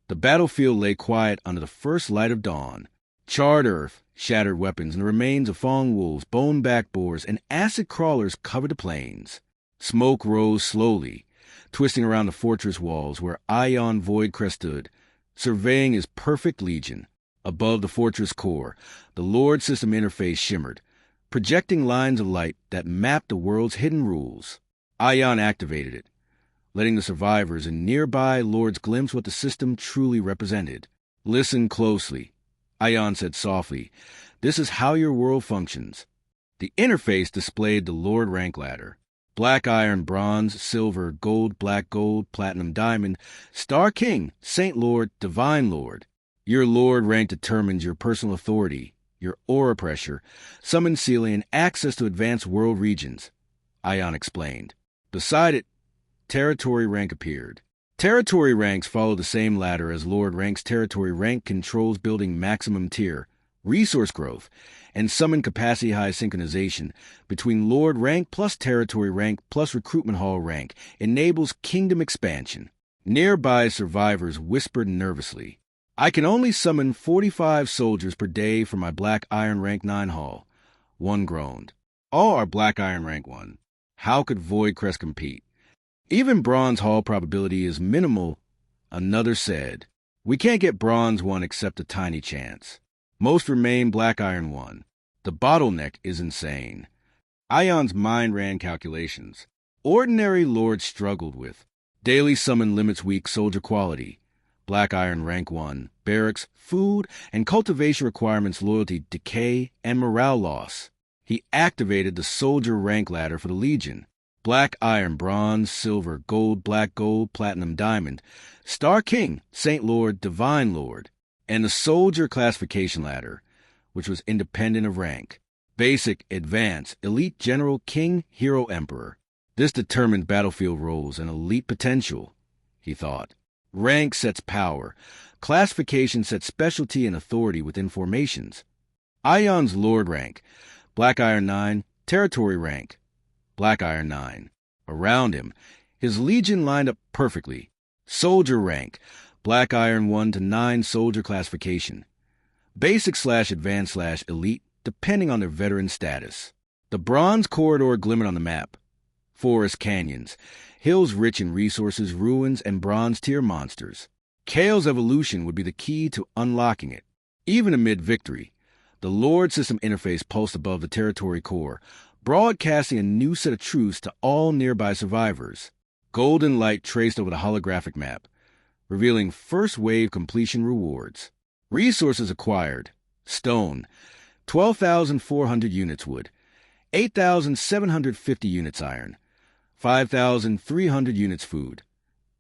The battlefield lay quiet under the first light of dawn. Charred earth, shattered weapons, and the remains of fallen wolves, bone-backed boars, and acid crawlers covered the plains. Smoke rose slowly, twisting around the fortress walls where Ayaan Voidcrest stood, surveying his perfect legion. Above the fortress core, the Lord system interface shimmered, projecting lines of light that mapped the world's hidden rules. Ayaan activated it, letting the survivors and nearby lords glimpse what the system truly represented. "Listen closely," Ayaan said softly. "This is how your world functions." The interface displayed the Lord rank ladder. Black iron, bronze, silver, gold, black gold, platinum diamond, Star King, Saint Lord, Divine Lord. Your Lord rank determines your personal authority, your aura pressure, summon ceiling, and access to advanced world regions, Ayaan explained. Beside it, territory rank appeared. Territory ranks follow the same ladder as Lord ranks. Territory rank controls building maximum tier, resource growth, and summon capacity high synchronization between Lord rank plus territory rank plus recruitment hall rank enables kingdom expansion. Nearby survivors whispered nervously. "I can only summon 45 soldiers per day for my Black Iron rank 9 hall," one groaned. "All are Black Iron rank 1. How could Voidcrest compete? Even Bronze Hall probability is minimal," another said. "We can't get Bronze 1 except a tiny chance. Most remain Black Iron 1. The bottleneck is insane." Ayaan's mind ran calculations. Ordinary lords struggled with daily summon limits, weak soldier quality, Black Iron rank 1, barracks, food, and cultivation requirements, loyalty, decay, and morale loss. He activated the soldier rank ladder for the Legion. Black Iron, bronze, silver, gold, black gold, platinum diamond, Star King, Saint Lord, Divine Lord, and the soldier classification ladder, which was independent of rank. Basic, advanced, elite, general, king, hero, emperor. This determined battlefield roles and elite potential, he thought. Rank sets power. Classification sets specialty and authority within formations. Ayaan's Lord rank, Black Iron 9, territory rank, Black Iron 9. Around him, his legion lined up perfectly. Soldier rank, Black Iron 1 to 9 soldier classification. Basic/advanced/elite, depending on their veteran status. The bronze corridor glimmered on the map. Forest canyons, hills rich in resources, ruins, and bronze-tier monsters. Kale's evolution would be the key to unlocking it. Even amid victory, the Lord system interface pulsed above the territory core, broadcasting a new set of truths to all nearby survivors. Golden light traced over the holographic map, revealing first-wave completion rewards. Resources acquired: stone, 12,400 units wood, 8,750 units iron, 5,300 units food,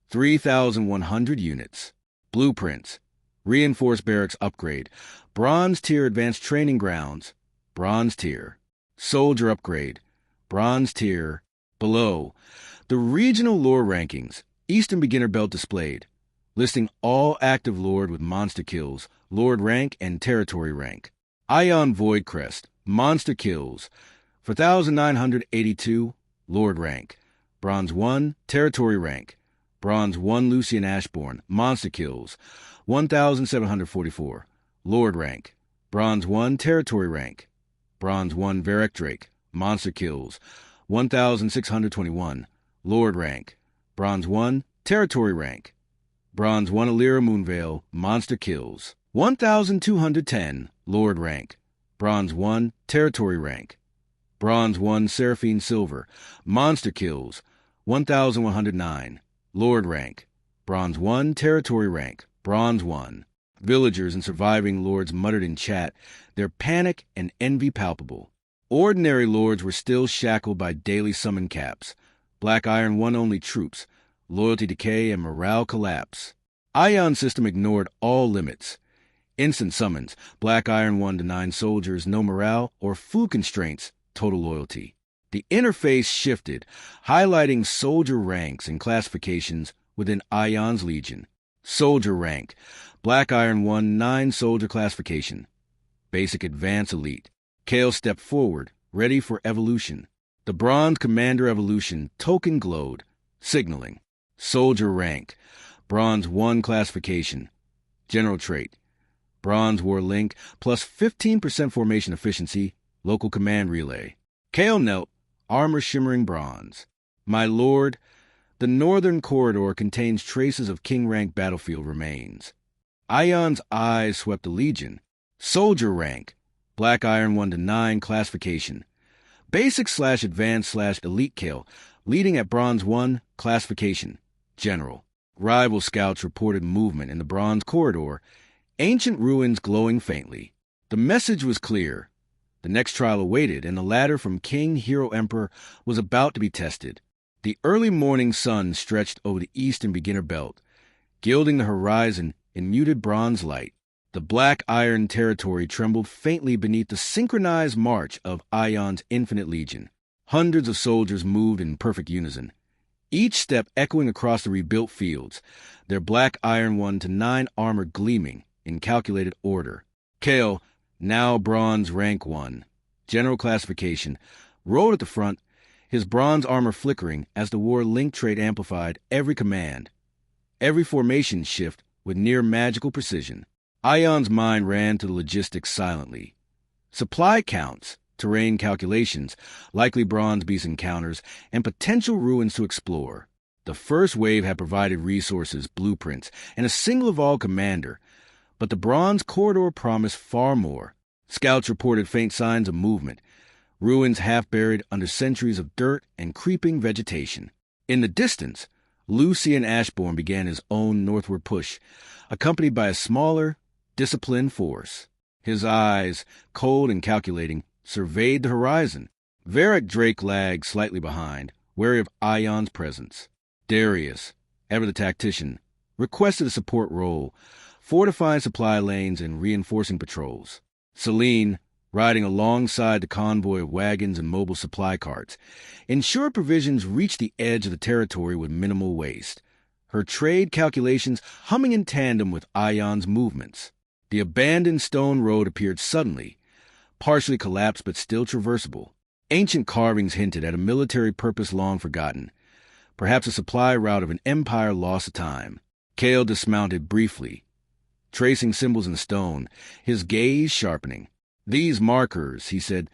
3,100 units. Blueprints, reinforced barracks upgrade, bronze tier advanced training grounds, bronze tier. Soldier upgrade, bronze tier. Below, the regional lore rankings, Eastern Beginner Belt displayed, listing all active Lord with monster kills, Lord rank, and territory rank. Ayaan Voidcrest, monster kills, 4,982, Lord rank. Bronze 1, territory rank. Bronze 1, Lucian Ashbourne, monster kills, 1,744, Lord rank. Bronze 1, territory rank. Bronze 1, Varek Drake, monster kills, 1,621, Lord rank. Bronze 1, territory rank. Bronze 1, Alira Moonveil, monster kills, 1,210, Lord rank. Bronze 1, territory rank. Bronze 1, Seraphine Silver, monster kills, 1,109, Lord rank. Bronze 1, territory rank. Bronze 1. Villagers and surviving lords muttered in chat, their panic and envy palpable. Ordinary lords were still shackled by daily summon caps. Black Iron 1 only troops, loyalty decay and morale collapse. Ayaan's system ignored all limits. Instant summons, Black Iron 1 to 9 soldiers, no morale, or food constraints, total loyalty. The interface shifted, highlighting soldier ranks and classifications within Ayaan's Legion. Soldier rank, Black Iron 1, 9 soldier classification. Basic advanced elite. Kale stepped forward, ready for evolution. The bronze commander evolution token glowed, signaling. Soldier rank, bronze 1 classification, General trait. Bronze War Link, plus 15% formation efficiency, local command relay. Kale knelt, armor shimmering bronze. My lord, the northern corridor contains traces of king-rank battlefield remains. Ayaan's eyes swept the Legion. Soldier rank, Black Iron 1 to 9 classification. Basic/advanced/elite Kale, leading at Bronze 1 classification. General. Rival scouts reported movement in the Bronze Corridor, ancient ruins glowing faintly. The message was clear. The next trial awaited, and the ladder from King Hero Emperor was about to be tested. The early morning sun stretched over the eastern beginner belt, gilding the horizon in muted bronze light. The Black Iron territory trembled faintly beneath the synchronized march of Ayaan's infinite legion. Hundreds of soldiers moved in perfect unison, each step echoing across the rebuilt fields, their Black Iron 1 to 9 armor gleaming in calculated order. Kale, now Bronze Rank 1, General Classification, rode at the front, his bronze armor flickering as the war link trait amplified every command, every formation shift with near magical precision. Ayaan's mind ran to the logistics silently. Supply counts, terrain calculations, likely bronze beast encounters, and potential ruins to explore. The first wave had provided resources, blueprints, and a single evolved commander, but the Bronze Corridor promised far more. Scouts reported faint signs of movement, ruins half buried under centuries of dirt and creeping vegetation. In the distance, Lucian Ashbourne began his own northward push, accompanied by a smaller, disciplined force. His eyes, cold and calculating, surveyed the horizon. Varric Drake lagged slightly behind, wary of Ayaan's presence. Darius, ever the tactician, requested a support role, fortifying supply lanes and reinforcing patrols. Celine, riding alongside the convoy of wagons and mobile supply carts, ensured provisions reached the edge of the territory with minimal waste, her trade calculations humming in tandem with Ayaan's movements. The abandoned stone road appeared suddenly, partially collapsed but still traversable. Ancient carvings hinted at a military purpose long forgotten, perhaps a supply route of an empire lost to time. Kale dismounted briefly, tracing symbols in the stone, his gaze sharpening. These markers, he said,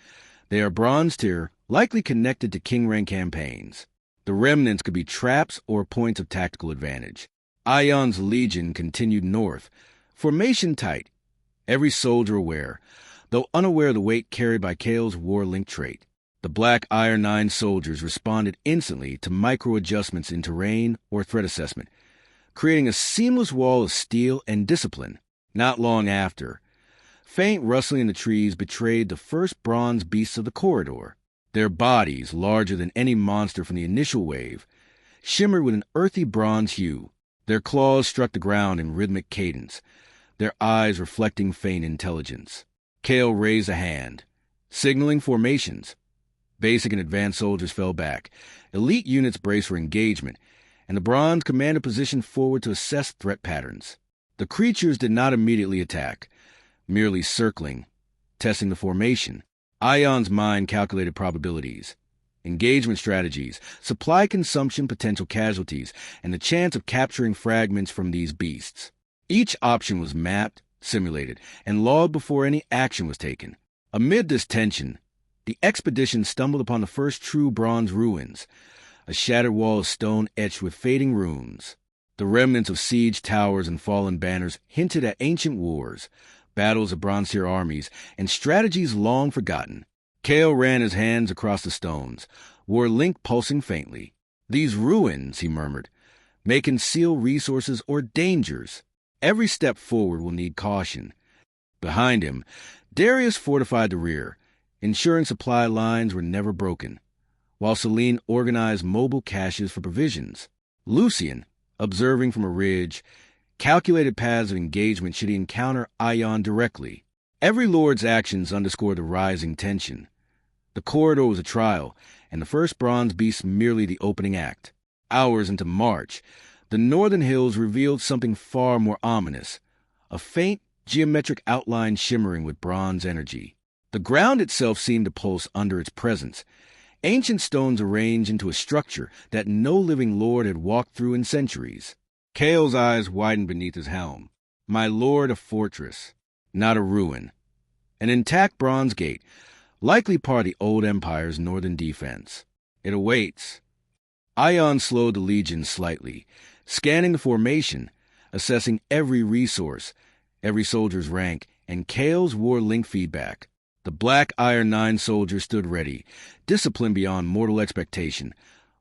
they are bronze tier, likely connected to king-rank campaigns. The remnants could be traps or points of tactical advantage. Ayaan's legion continued north, formation tight, every soldier aware, though unaware of the weight carried by Kale's war-link trait. The Black Iron 9 soldiers responded instantly to micro-adjustments in terrain or threat assessment, creating a seamless wall of steel and discipline. Not long after, faint rustling in the trees betrayed the first bronze beasts of the corridor. Their bodies, larger than any monster from the initial wave, shimmered with an earthy bronze hue. Their claws struck the ground in rhythmic cadence, their eyes reflecting faint intelligence. Kale raised a hand, signaling formations. Basic and advanced soldiers fell back. Elite units braced for engagement, and the bronze commander positioned forward to assess threat patterns. The creatures did not immediately attack, merely circling, testing the formation. Ayaan's mind calculated probabilities, engagement strategies, supply consumption potential casualties, and the chance of capturing fragments from these beasts. Each option was mapped, simulated, and logged before any action was taken. Amid this tension, the expedition stumbled upon the first true bronze ruins, a shattered wall of stone etched with fading runes. The remnants of siege towers and fallen banners hinted at ancient wars, battles of bronze-tier armies, and strategies long forgotten. Kale ran his hands across the stones, war link pulsing faintly. These ruins, he murmured, may conceal resources or dangers. Every step forward will need caution. Behind him, Darius fortified the rear, ensuring supply lines were never broken, while Celine organized mobile caches for provisions. Lucian, observing from a ridge, calculated paths of engagement should he encounter Ayaan directly. Every lord's actions underscored the rising tension. The corridor was a trial, and the first bronze beast merely the opening act. Hours into March, the northern hills revealed something far more ominous, a faint, geometric outline shimmering with bronze energy. The ground itself seemed to pulse under its presence, ancient stones arranged into a structure that no living lord had walked through in centuries. Kale's eyes widened beneath his helm. My lord, a fortress, not a ruin. An intact bronze gate, likely part of the old empire's northern defense. It awaits. Ayaan slowed the legion slightly, scanning the formation, assessing every resource, every soldier's rank, and Kale's war link feedback. The Black Iron 9 soldiers stood ready, disciplined beyond mortal expectation,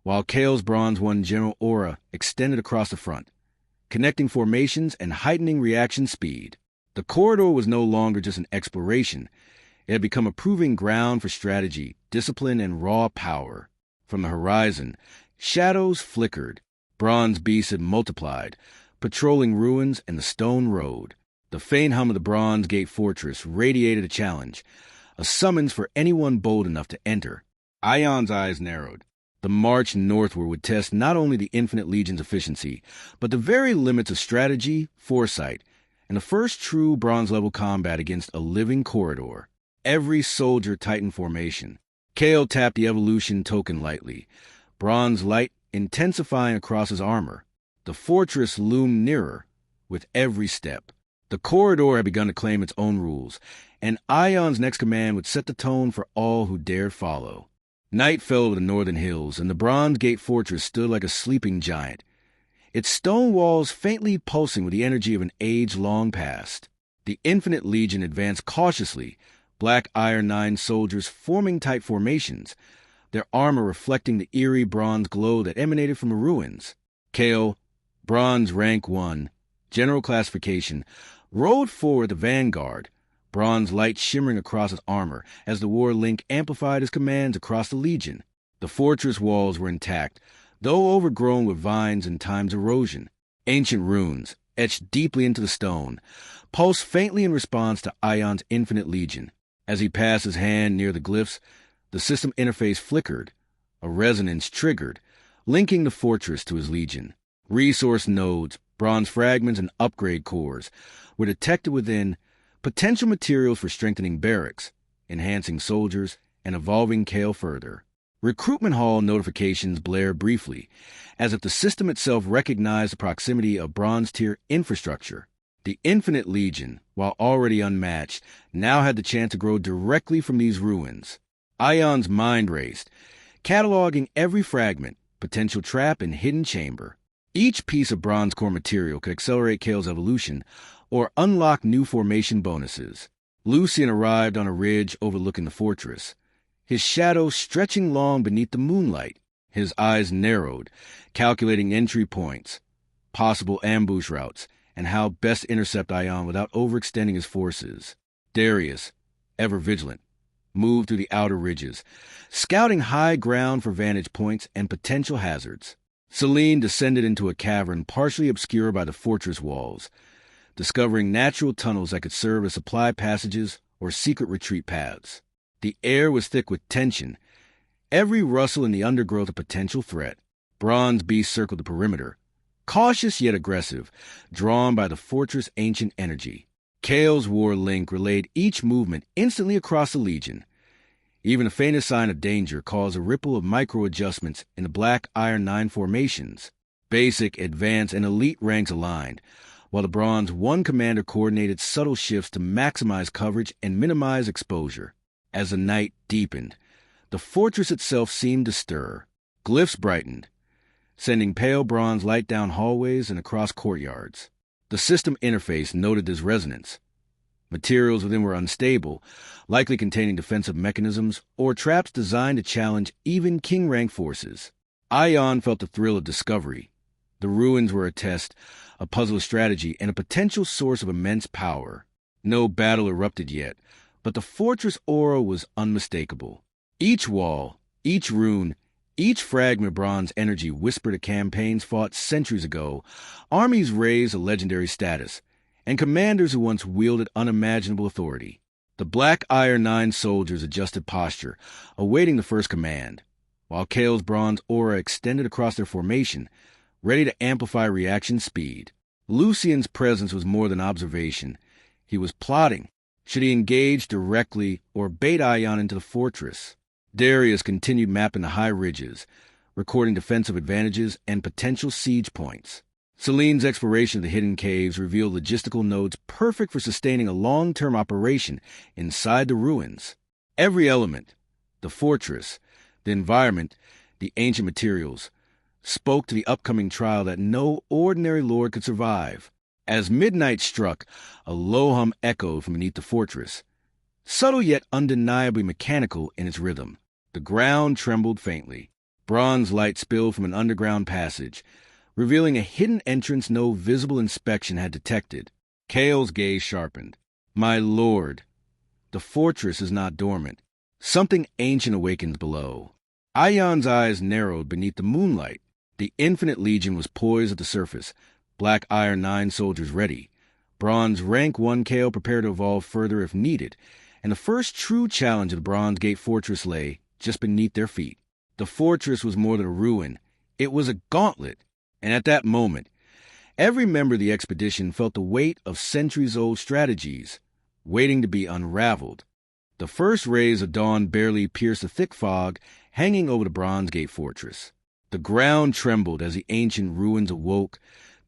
while Kale's Bronze 1 general aura extended across the front, connecting formations and heightening reaction speed. The corridor was no longer just an exploration. It had become a proving ground for strategy, discipline, and raw power. From the horizon, shadows flickered. Bronze beasts had multiplied, patrolling ruins and the stone road. The faint hum of the Bronze Gate Fortress radiated a challenge, a summons for anyone bold enough to enter. Ayaan's eyes narrowed. The march northward would test not only the Infinite Legion's efficiency, but the very limits of strategy, foresight, and the first true bronze-level combat against a living corridor. Every soldier tightened formation. Kale tapped the evolution token lightly, bronze light intensifying across his armor. The fortress loomed nearer with every step. The corridor had begun to claim its own rules, and Ayaan's next command would set the tone for all who dared follow. Night fell over the northern hills, and the Bronze Gate Fortress stood like a sleeping giant, its stone walls faintly pulsing with the energy of an age long past. The Infinite Legion advanced cautiously, Black Iron 9 soldiers forming tight formations, their armor reflecting the eerie bronze glow that emanated from the ruins. Kale, Bronze Rank 1, General Classification, rode forward the vanguard, bronze light shimmering across his armor as the war link amplified his commands across the Legion. The fortress walls were intact, though overgrown with vines and time's erosion. Ancient runes, etched deeply into the stone, pulsed faintly in response to Ayaan's Infinite Legion. As he passed his hand near the glyphs, the system interface flickered, a resonance triggered, linking the fortress to his Legion. Resource nodes, bronze fragments, and upgrade cores were detected within, potential materials for strengthening barracks, enhancing soldiers, and evolving Kale further. Recruitment hall notifications blared briefly, as if the system itself recognized the proximity of bronze-tier infrastructure. The Infinite Legion, while already unmatched, now had the chance to grow directly from these ruins. Ayaan's mind raced, cataloging every fragment, potential trap, and hidden chamber. Each piece of bronze core material could accelerate Kale's evolution or unlock new formation bonuses. Lucian arrived on a ridge overlooking the fortress, his shadow stretching long beneath the moonlight. His eyes narrowed, calculating entry points, possible ambush routes, and how best to intercept Ayaan without overextending his forces. Darius, ever vigilant, moved through the outer ridges, scouting high ground for vantage points and potential hazards. Celine descended into a cavern partially obscured by the fortress walls, discovering natural tunnels that could serve as supply passages or secret retreat paths. The air was thick with tension, every rustle in the undergrowth a potential threat. Bronze beasts circled the perimeter, cautious yet aggressive, drawn by the fortress' ancient energy. Kale's war link relayed each movement instantly across the Legion. Even the faintest sign of danger caused a ripple of micro-adjustments in the Black Iron 9 formations. Basic, advanced, and elite ranks aligned, while the Bronze 1 commander coordinated subtle shifts to maximize coverage and minimize exposure. As the night deepened, the fortress itself seemed to stir. Glyphs brightened, sending pale bronze light down hallways and across courtyards. The system interface noted this resonance. Materials within were unstable, likely containing defensive mechanisms or traps designed to challenge even king-rank forces. Ayaan felt the thrill of discovery. The ruins were a test, a puzzle of strategy, and a potential source of immense power. No battle erupted yet, but the fortress aura was unmistakable. Each wall, each rune, each fragment of bronze energy whispered of campaigns fought centuries ago, armies raised a legendary status, and commanders who once wielded unimaginable authority. The Black Iron 9 soldiers adjusted posture, awaiting the first command, while Kale's bronze aura extended across their formation, ready to amplify reaction speed. Lucian's presence was more than observation. He was plotting. Should he engage directly or bait Ayaan into the fortress? Darius continued mapping the high ridges, recording defensive advantages and potential siege points. Celine's exploration of the hidden caves revealed logistical nodes perfect for sustaining a long-term operation inside the ruins. Every element, the fortress, the environment, the ancient materials, spoke to the upcoming trial that no ordinary lord could survive. As midnight struck, a low hum echoed from beneath the fortress, subtle yet undeniably mechanical in its rhythm. The ground trembled faintly. Bronze light spilled from an underground passage, revealing a hidden entrance no visible inspection had detected. Kale's gaze sharpened. My lord, the fortress is not dormant. Something ancient awakens below. Ayaan's eyes narrowed beneath the moonlight. The Infinite Legion was poised at the surface, black Iron 9 soldiers ready. Bronze Rank 1 Kale prepared to evolve further if needed, and the first true challenge of the Bronze Gate Fortress lay just beneath their feet. The fortress was more than a ruin. It was a gauntlet. And at that moment, every member of the expedition felt the weight of centuries-old strategies, waiting to be unraveled. The first rays of dawn barely pierced the thick fog hanging over the Bronze Gate Fortress. The ground trembled as the ancient ruins awoke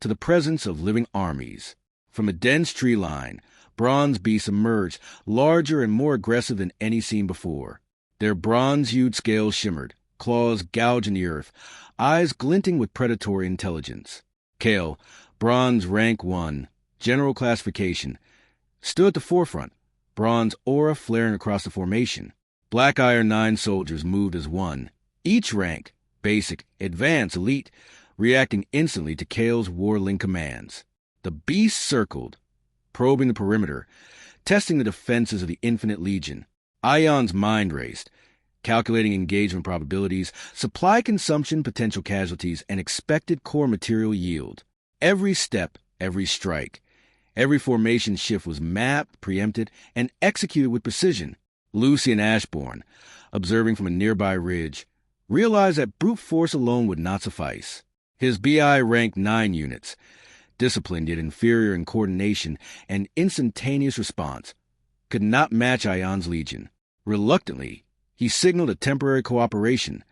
to the presence of living armies. From a dense tree line, bronze beasts emerged, larger and more aggressive than any seen before. Their bronze-hued scales shimmered, claws gouging the earth, eyes glinting with predatory intelligence. Kale, Bronze Rank 1, General Classification, stood at the forefront, bronze aura flaring across the formation. Black Iron 9 soldiers moved as one, each rank, basic, advanced, elite, reacting instantly to Kale's warling commands. The beasts circled, probing the perimeter, testing the defenses of the Infinite Legion. Ayaan's mind raced, calculating engagement probabilities, supply consumption potential casualties, and expected core material yield. Every step, every strike, every formation shift was mapped, preempted, and executed with precision. Lucian Ashbourne, observing from a nearby ridge, realized that brute force alone would not suffice. His BI ranked 9 units, disciplined yet inferior in coordination and instantaneous response, could not match Ayaan's Legion. Reluctantly, he signaled a temporary cooperation,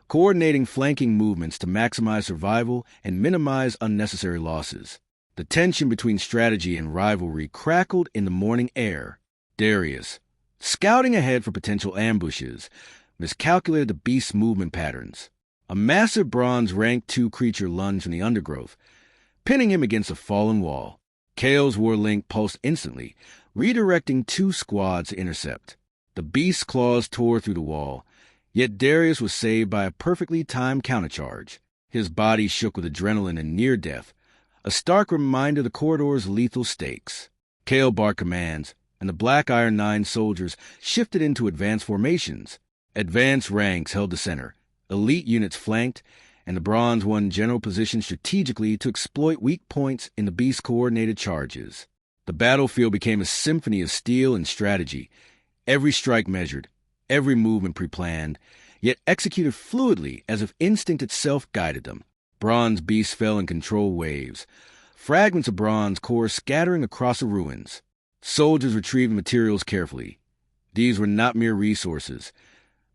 coordinating flanking movements to maximize survival and minimize unnecessary losses. The tension between strategy and rivalry crackled in the morning air. Darius, scouting ahead for potential ambushes, miscalculated the beast's movement patterns. A massive bronze rank 2 creature lunged from the undergrowth, pinning him against a fallen wall. Kale's warlink pulsed instantly, redirecting 2 squads to intercept. The beast's claws tore through the wall, yet Darius was saved by a perfectly timed countercharge. His body shook with adrenaline and near death, a stark reminder of the corridor's lethal stakes. Kale barked commands, and the Black Iron 9 soldiers shifted into advanced formations. Advanced ranks held the center, elite units flanked, and the Bronze 1 general positioned strategically to exploit weak points in the beast's coordinated charges. The battlefield became a symphony of steel and strategy, every strike measured, every movement pre-planned, yet executed fluidly as if instinct itself guided them. Bronze beasts fell in control waves, fragments of bronze core scattering across the ruins. Soldiers retrieved materials carefully. These were not mere resources.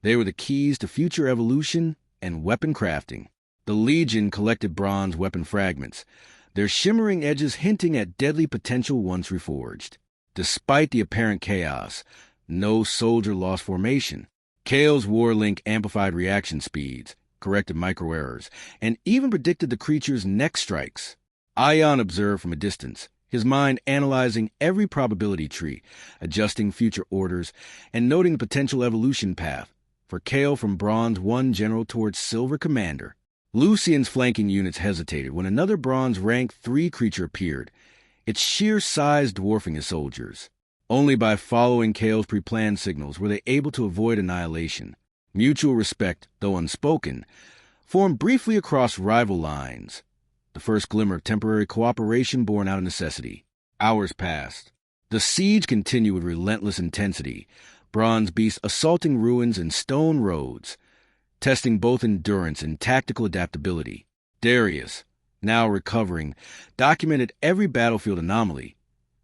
They were the keys to future evolution and weapon crafting. The Legion collected bronze weapon fragments, their shimmering edges hinting at deadly potential once reforged. Despite the apparent chaos, no soldier lost formation. Kale's warlink amplified reaction speeds, corrected micro-errors, and even predicted the creature's next strikes. Ayaan observed from a distance, his mind analyzing every probability tree, adjusting future orders, and noting the potential evolution path for Kale from Bronze 1 General towards Silver Commander. Lucian's flanking units hesitated when another Bronze Rank 3 creature appeared, its sheer size dwarfing his soldiers. Only by following Kale's pre-planned signals were they able to avoid annihilation. Mutual respect, though unspoken, formed briefly across rival lines, the first glimmer of temporary cooperation born out of necessity. Hours passed. The siege continued with relentless intensity, bronze beasts assaulting ruins and stone roads, testing both endurance and tactical adaptability. Darius, now recovering, documented every battlefield anomaly,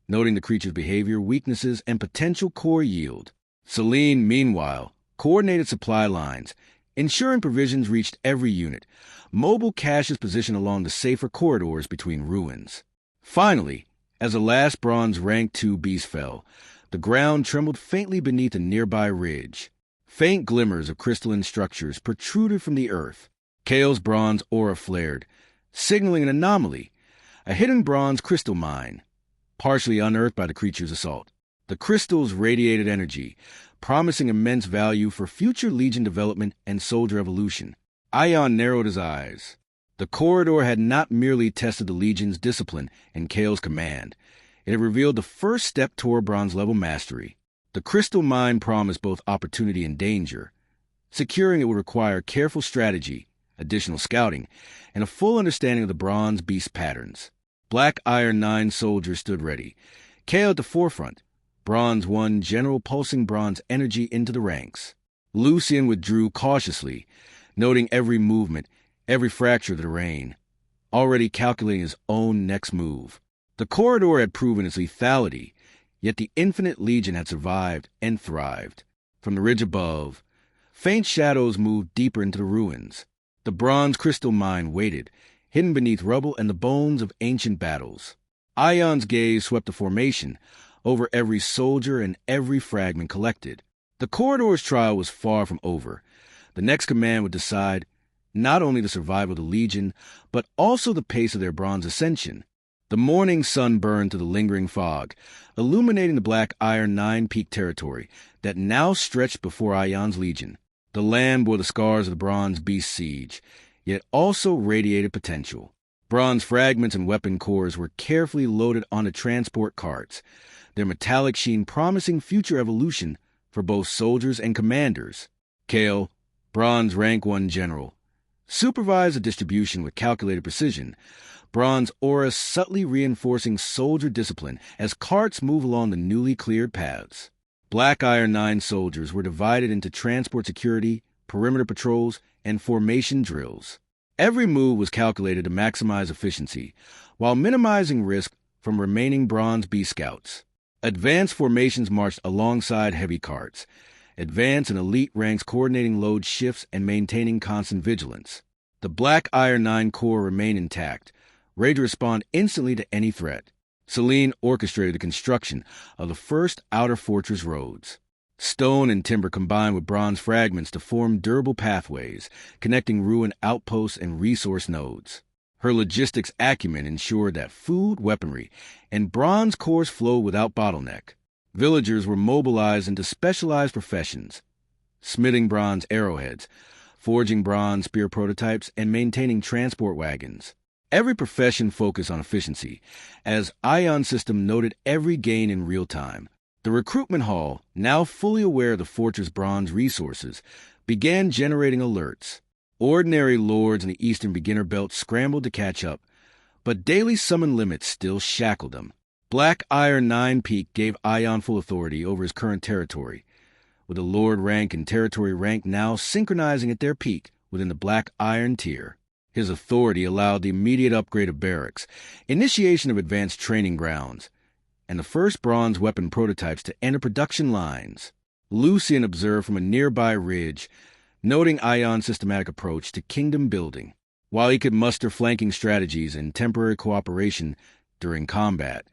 noting the creature's behavior, weaknesses, and potential core yield. Celine, meanwhile, coordinated supply lines, ensuring provisions reached every unit, mobile caches positioned along the safer corridors between ruins. Finally, as the last bronze rank 2 beast fell, the ground trembled faintly beneath a nearby ridge. Faint glimmers of crystalline structures protruded from the earth. Kale's bronze aura flared, signaling an anomaly, a hidden bronze crystal mine, partially unearthed by the creature's assault. The crystals radiated energy, promising immense value for future Legion development and soldier evolution. Ayaan narrowed his eyes. The corridor had not merely tested the Legion's discipline and Kale's command. It had revealed the first step toward bronze-level mastery. The crystal mine promised both opportunity and danger. Securing it would require careful strategy, additional scouting, and a full understanding of the bronze beast patterns. Black Iron 9 soldiers stood ready, Kale at the forefront, Bronze 1 general pulsing bronze energy into the ranks. Lucian withdrew cautiously, noting every movement, every fracture of the terrain, already calculating his own next move. The corridor had proven its lethality, yet the Infinite Legion had survived and thrived. From the ridge above, faint shadows moved deeper into the ruins. The bronze crystal mine waited, hidden beneath rubble and the bones of ancient battles. Ayaan's gaze swept the formation, over every soldier and every fragment collected. The corridor's trial was far from over. The next command would decide not only the survival of the Legion, but also the pace of their bronze ascension. The morning sun burned through the lingering fog, illuminating the Black Iron 9 peak territory that now stretched before Ayaan's Legion. The land bore the scars of the bronze beast siege, yet also radiated potential. Bronze fragments and weapon cores were carefully loaded onto transport carts, their metallic sheen promising future evolution for both soldiers and commanders. Kale, Bronze Rank 1 General, supervised the distribution with calculated precision, bronze aura subtly reinforcing soldier discipline as carts move along the newly cleared paths. Black Iron 9 soldiers were divided into transport security, perimeter patrols, and formation drills. Every move was calculated to maximize efficiency, while minimizing risk from remaining Bronze Beast Scouts. Advanced formations marched alongside heavy carts, advanced and elite ranks coordinating load shifts and maintaining constant vigilance. The Black Iron 9 Corps remained intact, ready to respond instantly to any threat. Celine orchestrated the construction of the first outer fortress roads. Stone and timber combined with bronze fragments to form durable pathways, connecting ruined outposts and resource nodes. Her logistics acumen ensured that food, weaponry, and bronze cores flowed without bottleneck. Villagers were mobilized into specialized professions, smithing bronze arrowheads, forging bronze spear prototypes, and maintaining transport wagons. Every profession focused on efficiency, as Ayaan's system noted every gain in real time. The recruitment hall, now fully aware of the fortress' bronze resources, began generating alerts. Ordinary lords in the Eastern Beginner Belt scrambled to catch up, but daily summon limits still shackled them. Black Iron 9 Peak gave Ayaan full authority over his current territory, with the Lord rank and territory rank now synchronizing at their peak within the Black Iron tier. His authority allowed the immediate upgrade of barracks, initiation of advanced training grounds, and the first bronze weapon prototypes to enter production lines. Lucian observed from a nearby ridge, noting Ayaan's systematic approach to kingdom building. While he could muster flanking strategies and temporary cooperation during combat,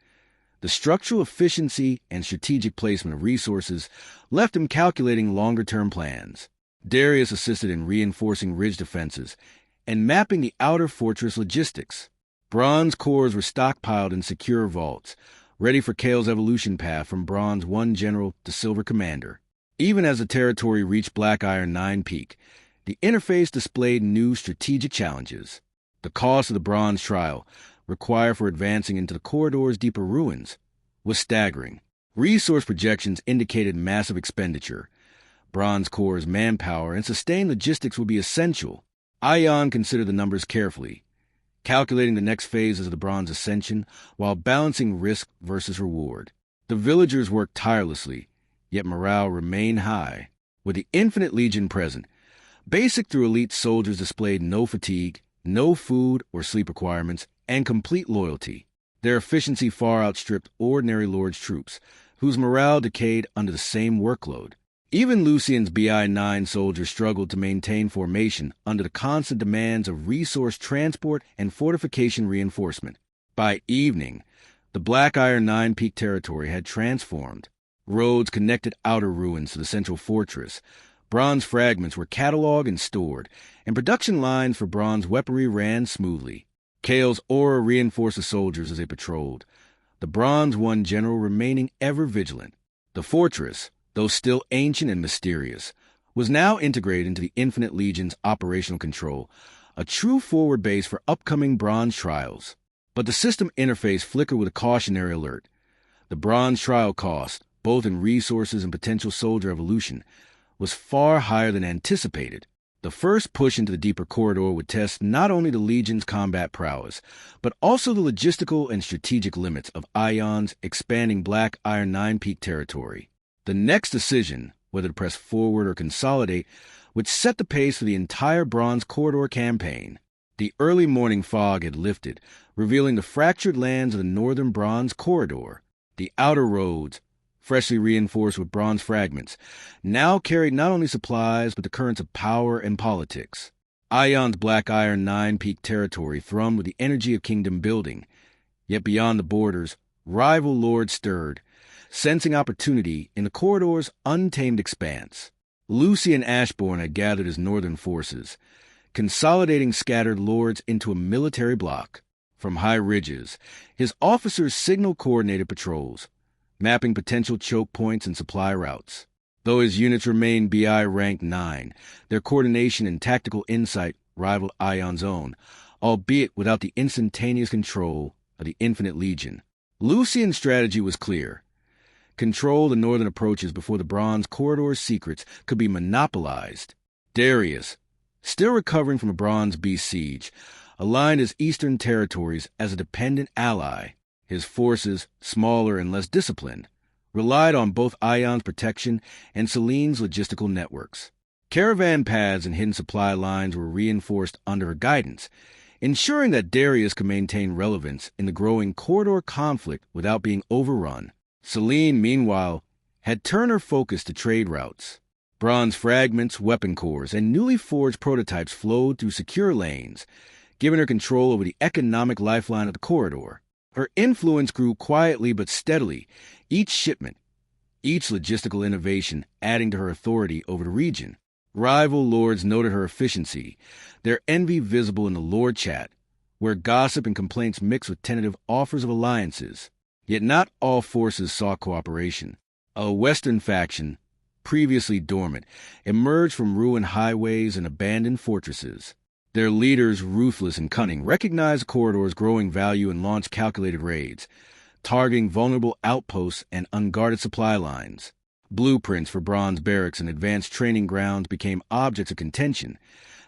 the structural efficiency and strategic placement of resources left him calculating longer-term plans. Darius assisted in reinforcing ridge defenses and mapping the outer fortress logistics. Bronze cores were stockpiled in secure vaults, ready for Kale's evolution path from Bronze 1 General to Silver Commander. Even as the territory reached Black Iron 9 Peak, the interface displayed new strategic challenges. The cost of the bronze trial, required for advancing into the corridor's deeper ruins, was staggering. Resource projections indicated massive expenditure. Bronze Corps' manpower and sustained logistics would be essential. Ayaan considered the numbers carefully, calculating the next phases of the bronze ascension while balancing risk versus reward. The villagers worked tirelessly, yet morale remained high. With the Infinite Legion present, basic through elite soldiers displayed no fatigue, no food or sleep requirements, and complete loyalty. Their efficiency far outstripped ordinary Lord's troops, whose morale decayed under the same workload. Even Lucian's BI-9 soldiers struggled to maintain formation under the constant demands of resource transport and fortification reinforcement. By evening, the Black Iron Nine Peak territory had transformed. Roads connected outer ruins to the central fortress. Bronze fragments were cataloged and stored, and production lines for bronze weaponry ran smoothly. Kale's aura reinforced the soldiers as they patrolled, the Bronze One general remaining ever vigilant. The fortress, though still ancient and mysterious, was now integrated into the Infinite Legion's operational control, a true forward base for upcoming bronze trials. But the system interface flickered with a cautionary alert. The bronze trial cost, both in resources and potential soldier evolution, was far higher than anticipated. The first push into the deeper corridor would test not only the Legion's combat prowess, but also the logistical and strategic limits of Ayan's expanding Black Iron Nine Peak territory. The next decision, whether to press forward or consolidate, would set the pace for the entire Bronze Corridor campaign. The early morning fog had lifted, revealing the fractured lands of the northern Bronze Corridor. The outer roads, freshly reinforced with bronze fragments, now carried not only supplies but the currents of power and politics. Ayan's Black Iron Nine Peak territory thrummed with the energy of kingdom building. Yet beyond the borders, rival lords stirred, sensing opportunity in the corridor's untamed expanse. Lucian Ashbourne had gathered his northern forces, consolidating scattered lords into a military bloc. From high ridges, his officers signal-coordinated patrols, mapping potential choke points and supply routes. Though his units remained BI Rank 9, their coordination and tactical insight rivaled Ayan's own, albeit without the instantaneous control of the Infinite Legion. Lucian's strategy was clear. Control the northern approaches before the Bronze Corridor's secrets could be monopolized. Darius, still recovering from a Bronze Beast siege, aligned his eastern territories as a dependent ally. His forces, smaller and less disciplined, relied on both Ayan's protection and Celine's logistical networks. Caravan paths and hidden supply lines were reinforced under her guidance, ensuring that Darius could maintain relevance in the growing corridor conflict without being overrun. Celine, meanwhile, had turned her focus to trade routes. Bronze fragments, weapon cores, and newly forged prototypes flowed through secure lanes, giving her control over the economic lifeline of the corridor. Her influence grew quietly but steadily, each shipment, each logistical innovation adding to her authority over the region. Rival lords noted her efficiency, their envy visible in the Lord chat, where gossip and complaints mixed with tentative offers of alliances. Yet not all forces saw cooperation. A Western faction, previously dormant, emerged from ruined highways and abandoned fortresses. Their leaders, ruthless and cunning, recognized the corridor's growing value and launched calculated raids, targeting vulnerable outposts and unguarded supply lines. Blueprints for bronze barracks and advanced training grounds became objects of contention,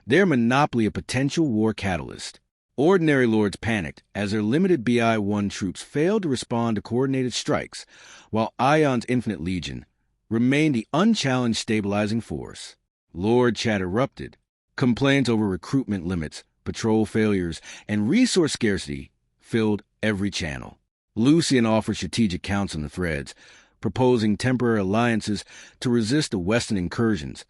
their monopoly a potential war catalyst. Ordinary lords panicked as their limited BI-1 troops failed to respond to coordinated strikes, while Ayan's Infinite Legion remained the unchallenged stabilizing force. Lord chat erupted. Complaints over recruitment limits, patrol failures, and resource scarcity filled every channel. Lucian offered strategic counsel in the threads, proposing temporary alliances to resist the Western incursions,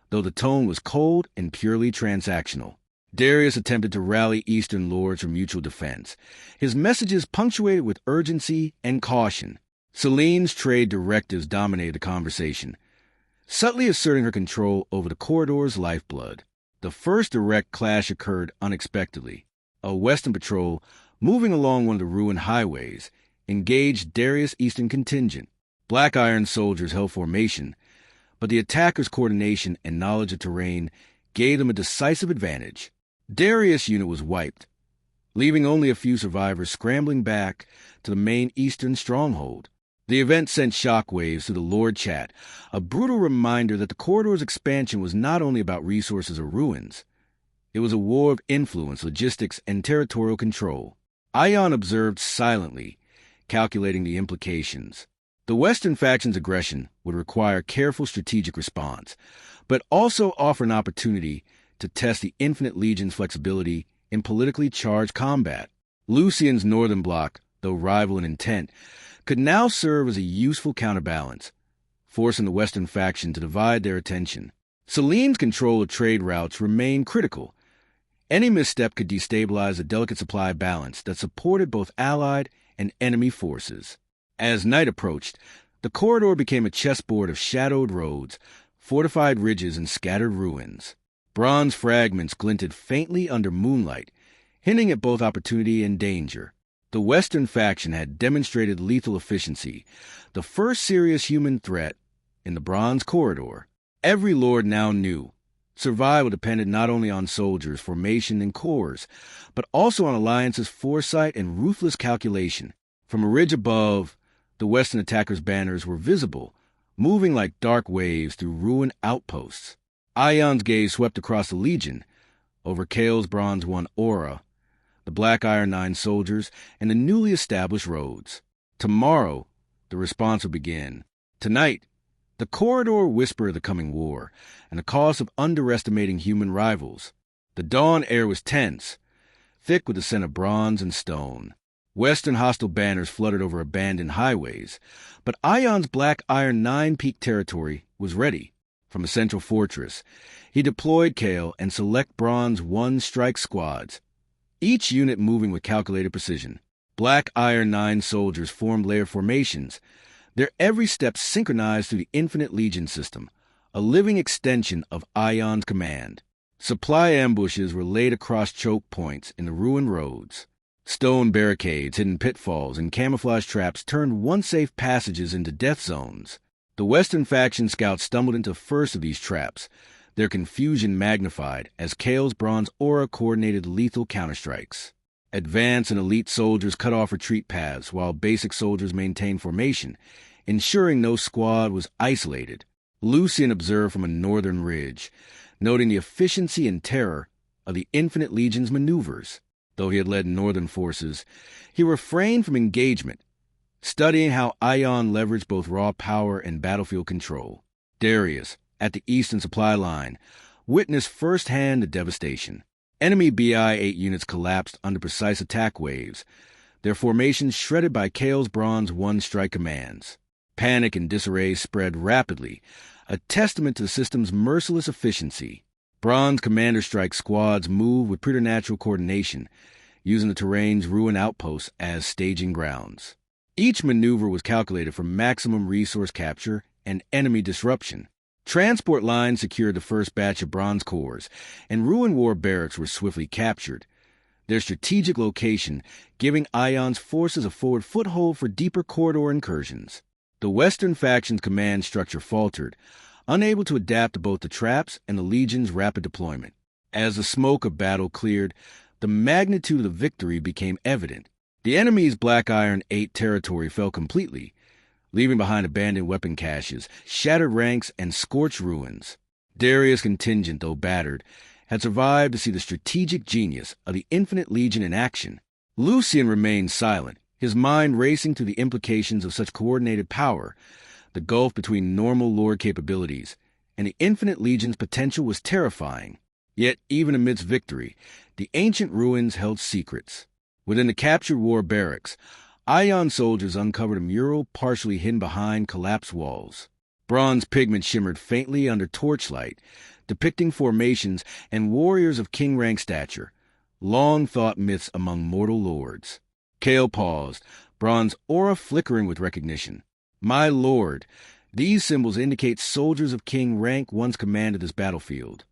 though the tone was cold and purely transactional. Darius attempted to rally Eastern lords for mutual defense, his messages punctuated with urgency and caution. Celine's trade directives dominated the conversation, subtly asserting her control over the corridor's lifeblood. The first direct clash occurred unexpectedly. A Western patrol, moving along one of the ruined highways, engaged Darius' Eastern contingent. Black Iron soldiers held formation, but the attackers' coordination and knowledge of terrain gave them a decisive advantage. Darius' unit was wiped, leaving only a few survivors scrambling back to the main eastern stronghold. The event sent shockwaves through the Lord chat, a brutal reminder that the corridor's expansion was not only about resources or ruins. It was a war of influence, logistics, and territorial control. Ayaan observed silently, calculating the implications. The Western faction's aggression would require careful strategic response, but also offer an opportunity to test the Infinite Legion's flexibility in politically charged combat. Lucian's northern bloc, though rival in intent, could now serve as a useful counterbalance, forcing the Western faction to divide their attention. Selim's control of trade routes remained critical. Any misstep could destabilize the delicate supply balance that supported both Allied and enemy forces. As night approached, the corridor became a chessboard of shadowed roads, fortified ridges, and scattered ruins. Bronze fragments glinted faintly under moonlight, hinting at both opportunity and danger. The Western faction had demonstrated lethal efficiency, the first serious human threat in the Bronze Corridor. Every lord now knew survival depended not only on soldiers, formation, and cores, but also on alliances' foresight and ruthless calculation. From a ridge above, the Western attackers' banners were visible, moving like dark waves through ruined outposts. Ayaan's gaze swept across the Legion, over Kale's Bronze 1 aura, the Black Iron 9 soldiers, and the newly established roads. Tomorrow, the response would begin. Tonight, the corridor whispered of the coming war and the cost of underestimating human rivals. The dawn air was tense, thick with the scent of bronze and stone. Western hostile banners fluttered over abandoned highways, but Ayaan's Black Iron 9-peak territory was ready. From a central fortress, he deployed Kale and select Bronze 1 strike squads, each unit moving with calculated precision. Black Iron 9 soldiers formed layer formations, their every step synchronized through the Infinite Legion system, a living extension of Ayaan's command. Supply ambushes were laid across choke points in the ruined roads. Stone barricades, hidden pitfalls, and camouflage traps turned once-safe passages into death zones. The Western faction scouts stumbled into the first of these traps, their confusion magnified as Kale's Bronze aura coordinated lethal counterstrikes. Advanced and elite soldiers cut off retreat paths while basic soldiers maintained formation, ensuring no squad was isolated. Lucian observed from a northern ridge, noting the efficiency and terror of the Infinite Legion's maneuvers. Though he had led northern forces, he refrained from engagement, studying how Ayaan leveraged both raw power and battlefield control. Darius, at the eastern supply line, witnessed firsthand the devastation. Enemy BI-8 units collapsed under precise attack waves, their formations shredded by Kale's Bronze 1 strike commands. Panic and disarray spread rapidly, a testament to the system's merciless efficiency. Bronze commander strike squads moved with preternatural coordination, using the terrain's ruined outposts as staging grounds. Each maneuver was calculated for maximum resource capture and enemy disruption. Transport lines secured the first batch of bronze cores, and ruined war barracks were swiftly captured, their strategic location giving Ayaan's forces a forward foothold for deeper corridor incursions. The Western faction's command structure faltered, unable to adapt to both the traps and the Legion's rapid deployment. As the smoke of battle cleared, the magnitude of the victory became evident. The enemy's Black Iron 8 territory fell completely, leaving behind abandoned weapon caches, shattered ranks, and scorched ruins. Darius' contingent, though battered, had survived to see the strategic genius of the Infinite Legion in action. Lucian remained silent, his mind racing through the implications of such coordinated power. The gulf between normal lord capabilities and the Infinite Legion's potential was terrifying. Yet, even amidst victory, the ancient ruins held secrets. Within the captured war barracks, Ayaan soldiers uncovered a mural partially hidden behind collapsed walls. Bronze pigment shimmered faintly under torchlight, depicting formations and warriors of king-rank stature, long-thought myths among mortal lords. Kale paused, bronze aura flickering with recognition. My lord, these symbols indicate soldiers of king rank once commanded this battlefield.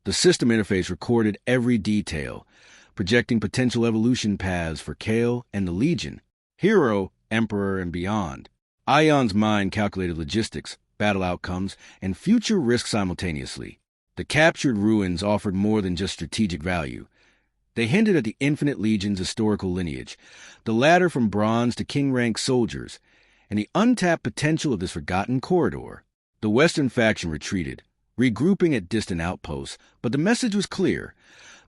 The system interface recorded every detail, projecting potential evolution paths for Kale and the Legion, hero, emperor, and beyond. Ayaan's mind calculated logistics, battle outcomes, and future risks simultaneously. The captured ruins offered more than just strategic value. They hinted at the Infinite Legion's historical lineage, the ladder from bronze to king-rank soldiers, and the untapped potential of this forgotten corridor. The Western faction retreated, regrouping at distant outposts, but the message was clear.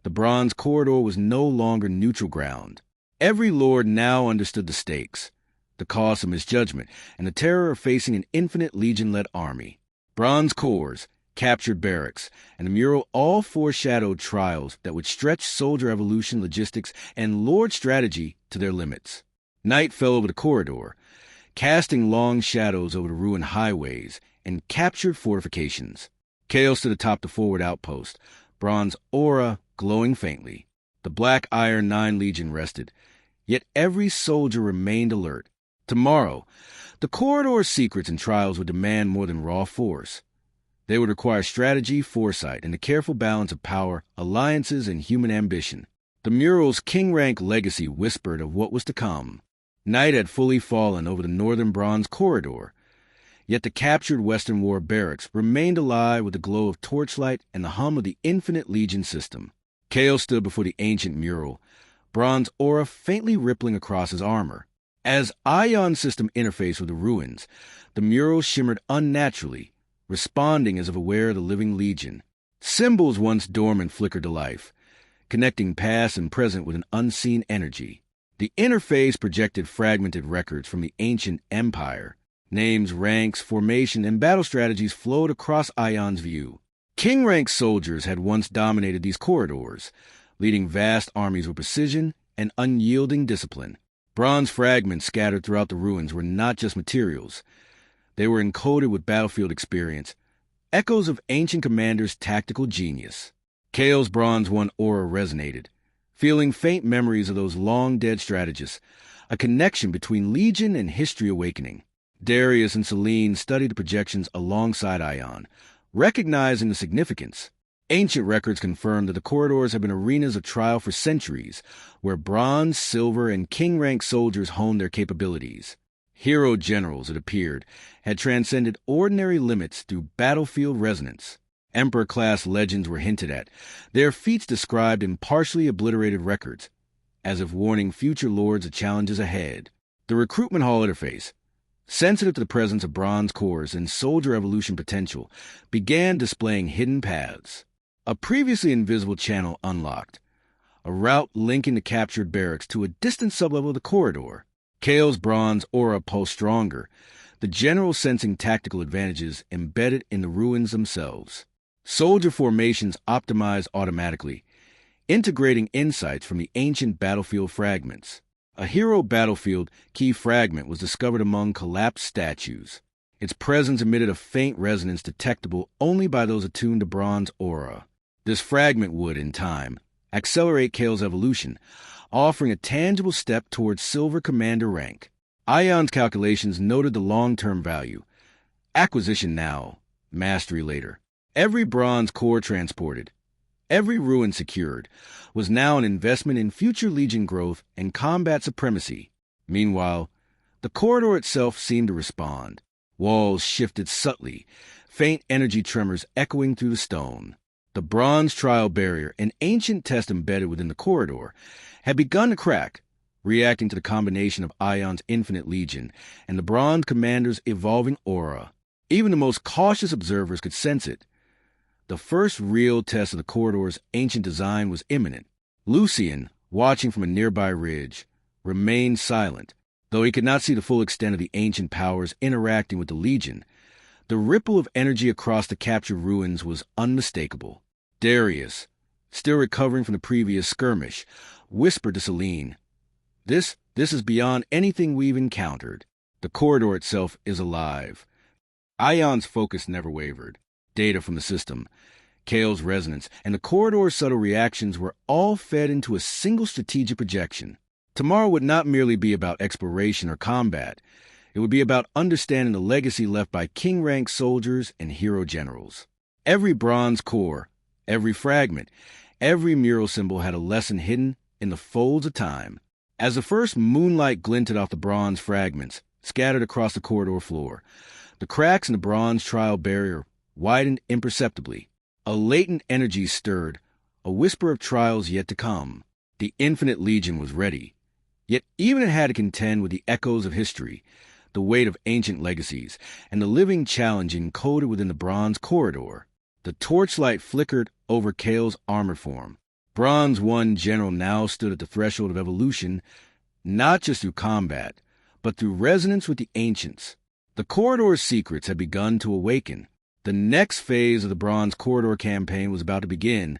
The Bronze Corridor was no longer neutral ground. Every lord now understood the stakes, the cost of misjudgment, and the terror of facing an Infinite Legion-led army. Bronze cores, captured barracks, and the mural all foreshadowed trials that would stretch soldier evolution, logistics, and lord strategy to their limits. Night fell over the corridor, casting long shadows over the ruined highways and captured fortifications. Kale stood atop the forward outpost, bronze aura glowing faintly. The black Iron 9 Legion rested, yet every soldier remained alert. Tomorrow, the corridor's secrets and trials would demand more than raw force. They would require strategy, foresight, and the careful balance of power, alliances, and human ambition. The mural's king-rank legacy whispered of what was to come. Night had fully fallen over the northern bronze corridor, yet the captured Western War barracks remained alive with the glow of torchlight and the hum of the infinite Legion system. Kale stood before the ancient mural, bronze aura faintly rippling across his armor. As Ayaan system interfaced with the ruins, the mural shimmered unnaturally, responding as if aware of the living Legion. Symbols once dormant flickered to life, connecting past and present with an unseen energy. The interface projected fragmented records from the ancient empire. Names, ranks, formation, and battle strategies flowed across Ayaan's view. King-rank soldiers had once dominated these corridors, leading vast armies with precision and unyielding discipline. Bronze fragments scattered throughout the ruins were not just materials. They were encoded with battlefield experience, echoes of ancient commanders' tactical genius. Kale's Bronze 1 aura resonated, feeling faint memories of those long-dead strategists, a connection between Legion and history awakening. Darius and Celine studied the projections alongside Ayaan, recognizing the significance. Ancient records confirmed that the corridors had been arenas of trial for centuries, where bronze, silver, and king-rank soldiers honed their capabilities. Hero generals, it appeared, had transcended ordinary limits through battlefield resonance. Emperor-class legends were hinted at, their feats described in partially obliterated records, as if warning future lords of challenges ahead. The recruitment hall interface, sensitive to the presence of bronze cores and soldier evolution potential, began displaying hidden paths. A previously invisible channel unlocked, a route linking the captured barracks to a distant sublevel of the corridor. Kale's bronze aura pulsed stronger, the general sensing tactical advantages embedded in the ruins themselves. Soldier formations optimized automatically, integrating insights from the ancient battlefield fragments. A hero battlefield key fragment was discovered among collapsed statues. Its presence emitted a faint resonance detectable only by those attuned to bronze aura. This fragment would, in time, accelerate Kale's evolution, offering a tangible step towards Silver Commander rank. Ayaan's calculations noted the long-term value. Acquisition now, mastery later. Every bronze core transported, every ruin secured, was now an investment in future Legion growth and combat supremacy. Meanwhile, the corridor itself seemed to respond. Walls shifted subtly, faint energy tremors echoing through the stone. The bronze trial barrier, an ancient test embedded within the corridor, had begun to crack, reacting to the combination of Ayaan's infinite Legion and the bronze commander's evolving aura. Even the most cautious observers could sense it. The first real test of the corridor's ancient design was imminent. Lucian, watching from a nearby ridge, remained silent. Though he could not see the full extent of the ancient powers interacting with the Legion, the ripple of energy across the captured ruins was unmistakable. Darius, still recovering from the previous skirmish, whispered to Celine, This is beyond anything we've encountered. The corridor itself is alive. Ayaan's focus never wavered. Data from the system, Kale's resonance, and the corridor's subtle reactions were all fed into a single strategic projection. Tomorrow would not merely be about exploration or combat. It would be about understanding the legacy left by king-rank soldiers and hero generals. Every bronze core, every fragment, every mural symbol had a lesson hidden in the folds of time. As the first moonlight glinted off the bronze fragments scattered across the corridor floor, the cracks in the bronze trial barrier widened imperceptibly. A latent energy stirred, a whisper of trials yet to come. The infinite Legion was ready. Yet even it had to contend with the echoes of history, the weight of ancient legacies, and the living challenge encoded within the bronze corridor. The torchlight flickered over Kale's armor form. Bronze 1 General now stood at the threshold of evolution, not just through combat, but through resonance with the ancients. The corridor's secrets had begun to awaken. The next phase of the Bronze Corridor campaign was about to begin,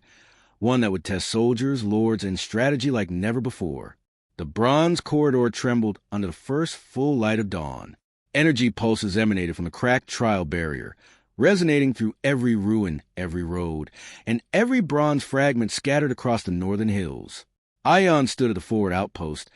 one that would test soldiers, lords, and strategy like never before. The Bronze Corridor trembled under the first full light of dawn. Energy pulses emanated from the cracked trial barrier, resonating through every ruin, every road, and every bronze fragment scattered across the northern hills. Ayaan stood at the forward outpost,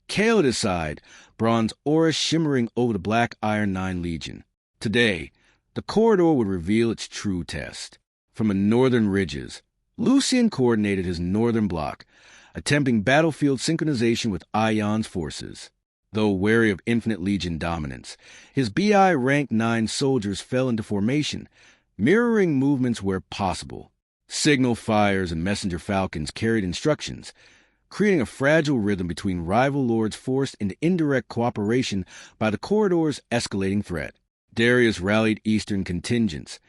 Kale at his side, bronze aura shimmering over the Black Iron 9 Legion. Today, the corridor would reveal its true test. From the northern ridges, Lucian coordinated his northern block, attempting battlefield synchronization with Ayaan's forces. Though wary of Infinite Legion dominance, his BI rank 9 soldiers fell into formation, mirroring movements where possible. Signal fires and messenger falcons carried instructions, creating a fragile rhythm between rival lords forced into indirect cooperation by the corridor's escalating threat. Darius rallied Eastern contingents,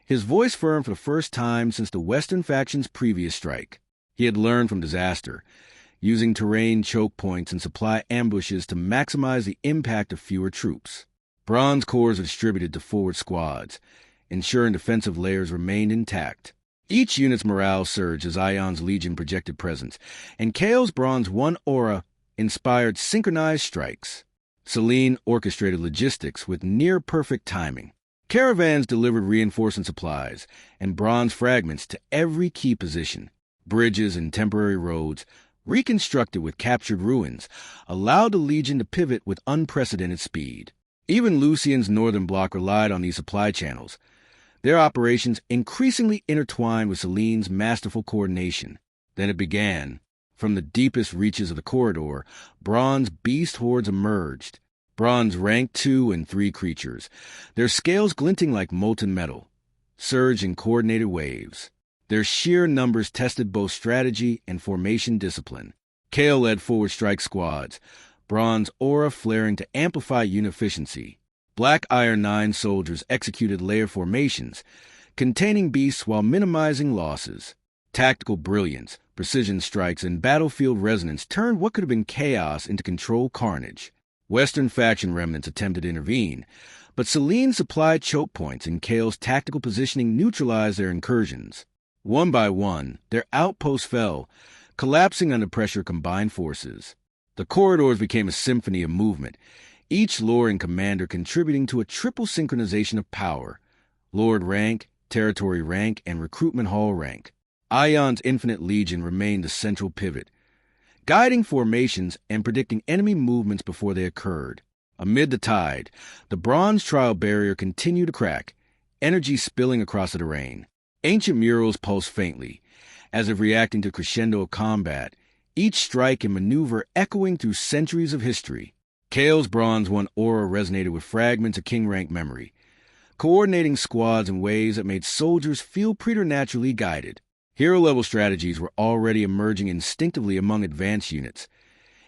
his voice firm for the first time since the Western faction's previous strike. He had learned from disaster, using terrain choke points and supply ambushes to maximize the impact of fewer troops. Bronze corps were distributed to forward squads, ensuring defensive layers remained intact. Each unit's morale surged as Ayaan's legion projected presence, and Kale's Bronze 1 aura inspired synchronized strikes. Selene orchestrated logistics with near-perfect timing. Caravans delivered reinforcement supplies and bronze fragments to every key position. Bridges and temporary roads, reconstructed with captured ruins, allowed the Legion to pivot with unprecedented speed. Even Lucian's northern bloc relied on these supply channels, their operations increasingly intertwined with Selene's masterful coordination. Then it began. From the deepest reaches of the corridor, bronze beast hordes emerged. Bronze rank 2 and 3 creatures, their scales glinting like molten metal, surged in coordinated waves. Their sheer numbers tested both strategy and formation discipline. Kale led forward strike squads, bronze aura flaring to amplify unit efficiency. Black Iron 9 soldiers executed layer formations, containing beasts while minimizing losses. Tactical brilliance, precision strikes, and battlefield resonance turned what could have been chaos into controlled carnage. Western faction remnants attempted to intervene, but Selene supplied choke points and Kale's tactical positioning neutralized their incursions. One by one, their outposts fell, collapsing under pressure of combined forces. The corridors became a symphony of movement, each lord and commander contributing to a triple synchronization of power: Lord rank, territory rank, and recruitment hall rank. Ayaan's Infinite Legion remained the central pivot, guiding formations and predicting enemy movements before they occurred. Amid the tide, the bronze trial barrier continued to crack, energy spilling across the terrain. Ancient murals pulsed faintly, as if reacting to crescendo of combat, each strike and maneuver echoing through centuries of history. Kale's Bronze 1 aura resonated with fragments of king rank memory, coordinating squads in ways that made soldiers feel preternaturally guided. Hero-level strategies were already emerging instinctively among advanced units,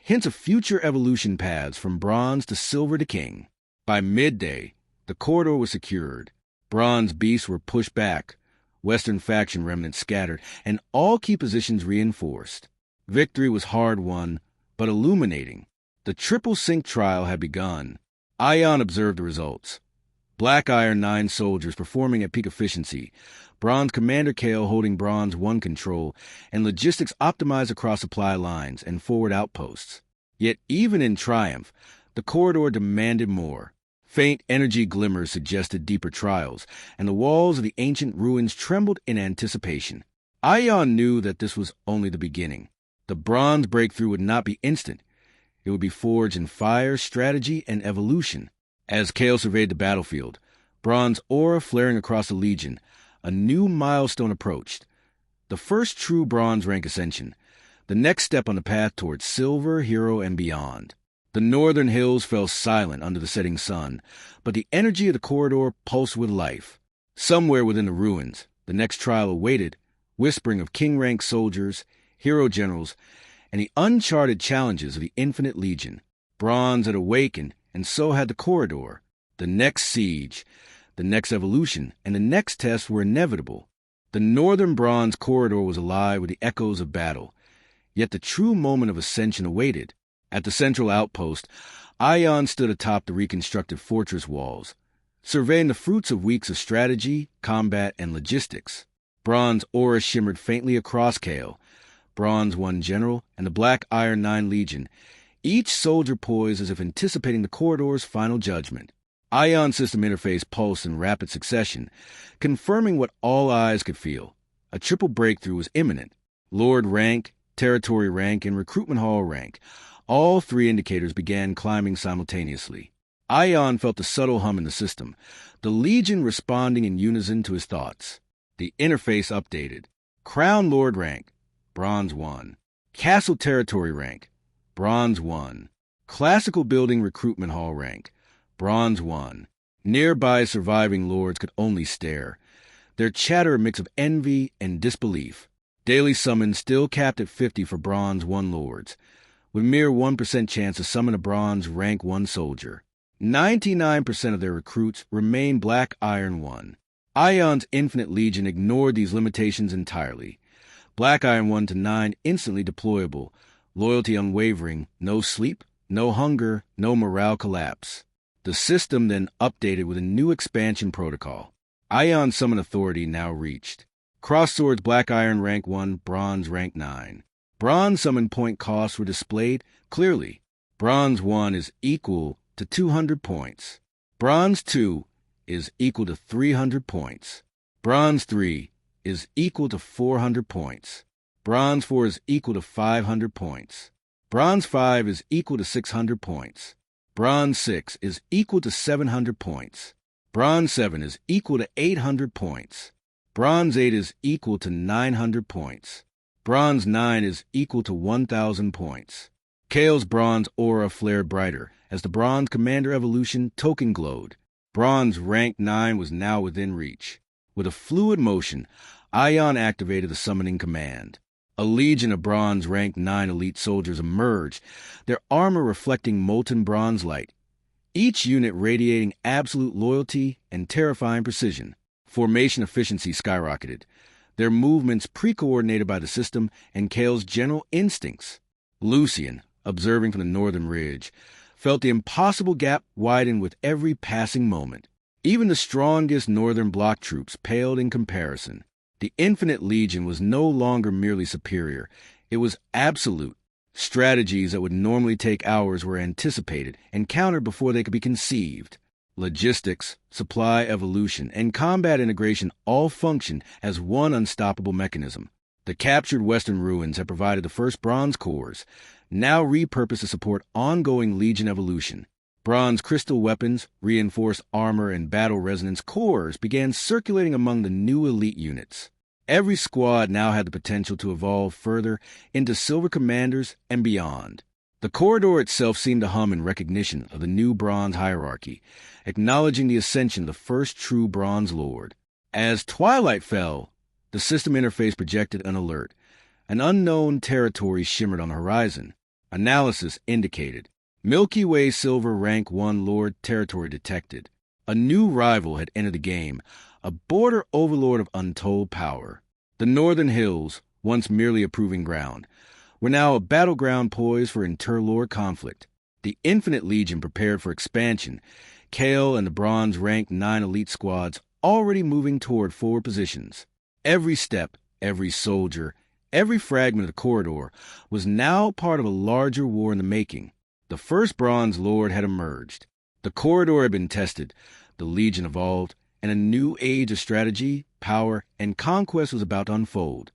hints of future evolution paths from bronze to silver to king. By midday, the corridor was secured. Bronze beasts were pushed back, Western faction remnants scattered, and all key positions reinforced. Victory was hard-won, but illuminating. The triple sync trial had begun. Ayaan observed the results. Black Iron 9 soldiers performing at peak efficiency, Bronze Commander Kale holding Bronze 1 control, and logistics optimized across supply lines and forward outposts. Yet even in triumph, the corridor demanded more. Faint energy glimmers suggested deeper trials, and the walls of the ancient ruins trembled in anticipation. Ayaan knew that this was only the beginning. The bronze breakthrough would not be instant. It would be forged in fire, strategy, and evolution. As Kale surveyed the battlefield, bronze aura flaring across the Legion, a new milestone approached. The first true bronze rank ascension, the next step on the path towards silver, hero, and beyond. The northern hills fell silent under the setting sun, but the energy of the corridor pulsed with life. Somewhere within the ruins, the next trial awaited, whispering of king-rank soldiers, hero generals, and the uncharted challenges of the Infinite Legion. Bronze had awakened, and so had the corridor. The next siege, the next evolution, and the next test were inevitable. The northern bronze corridor was alive with the echoes of battle, yet the true moment of ascension awaited. At the central outpost, Ayaan stood atop the reconstructed fortress walls, surveying the fruits of weeks of strategy, combat, and logistics. Bronze aura shimmered faintly across Kale, Bronze 1 General, and the Black Iron 9 Legion, each soldier poised as if anticipating the corridor's final judgment. Ayaan system interface pulsed in rapid succession, confirming what all eyes could feel. A triple breakthrough was imminent. Lord rank, territory rank, and recruitment hall rank. All three indicators began climbing simultaneously. Ayaan felt the subtle hum in the system, the Legion responding in unison to his thoughts. The interface updated. Crown Lord rank, Bronze 1. Castle territory rank, Bronze 1. Classical building recruitment hall rank, Bronze 1. Nearby surviving lords could only stare, their chatter a mix of envy and disbelief. Daily summons still capped at 50 for Bronze 1 lords, with mere 1% chance to summon a Bronze rank 1 soldier. 99% of their recruits remain Black Iron 1. Ayaan's Infinite Legion ignored these limitations entirely. Black Iron 1 to 9 instantly deployable, loyalty unwavering, no sleep, no hunger, no morale collapse. The system then updated with a new expansion protocol. Ayaan Summon Authority now reached. Cross Swords Black Iron rank 1, Bronze rank 9. Bronze summon point costs were displayed clearly. Bronze 1 is equal to 200 points. Bronze 2 is equal to 300 points. Bronze 3 is equal to 400 points. Bronze 4 is equal to 500 points. Bronze 5 is equal to 600 points. Bronze 6 is equal to 700 points. Bronze 7 is equal to 800 points. Bronze 8 is equal to 900 points. Bronze 9 is equal to 1,000 points. Kale's bronze aura flared brighter as the Bronze Commander Evolution token glowed. Bronze rank 9 was now within reach. With a fluid motion, Ayaan activated the summoning command. A legion of Bronze rank 9 elite soldiers emerged, their armor reflecting molten bronze light, each unit radiating absolute loyalty and terrifying precision. Formation efficiency skyrocketed, their movements pre-coordinated by the system and Kale's general instincts. Lucian, observing from the northern ridge, felt the impossible gap widen with every passing moment. Even the strongest northern bloc troops paled in comparison. The Infinite Legion was no longer merely superior. It was absolute. Strategies that would normally take hours were anticipated and countered before they could be conceived. Logistics, supply evolution, and combat integration all functioned as one unstoppable mechanism. The captured Western ruins had provided the first Bronze cores, now repurposed to support ongoing Legion evolution. Bronze crystal weapons, reinforced armor, and battle resonance cores began circulating among the new elite units. Every squad now had the potential to evolve further into Silver Commanders and beyond. The corridor itself seemed to hum in recognition of the new Bronze hierarchy, acknowledging the ascension of the first true Bronze Lord. As twilight fell, the system interface projected an alert. An unknown territory shimmered on the horizon. Analysis indicated Milky Way Silver Rank 1 Lord territory detected. A new rival had entered the game, a border overlord of untold power. The northern hills, once merely a proving ground, were now a battleground poised for interlord conflict. The Infinite Legion prepared for expansion, Kale and the Bronze Rank 9 elite squads already moving toward forward positions. Every step, every soldier, every fragment of the corridor was now part of a larger war in the making. The first Bronze Lord had emerged. The corridor had been tested, the Legion evolved, and a new age of strategy, power, and conquest was about to unfold.